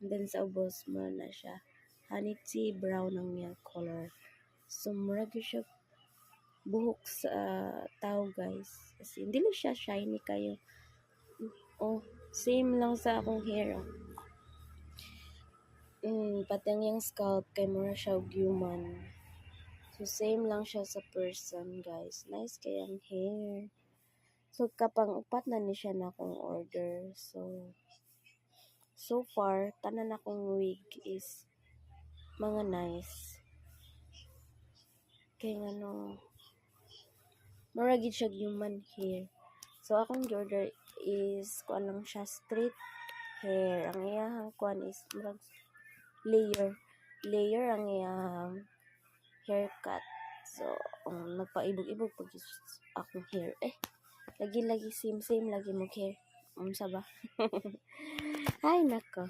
And then sa ubos mo na siya. Honey tea brown ang niya color. So murag siya buhok sa tao guys. Kasi hindi lang siya shiny kayo. Oh, same lang sa akong hair. Pati ang yung scalp kay mura siya human. So same lang siya sa person guys. Nice kay ang hair. So kapang upat na ni siya na akong order. So far tanan akong wig is mga nice. Kay ano mura gid siya human hair. So akong order is kuan lang siya straight hair. Ang iyang kuan is murag layer ang iyang haircut. So nagpaibog-ibog pag akong hair. Lagi same lagi mo hair. Unsa ba? Ay nako.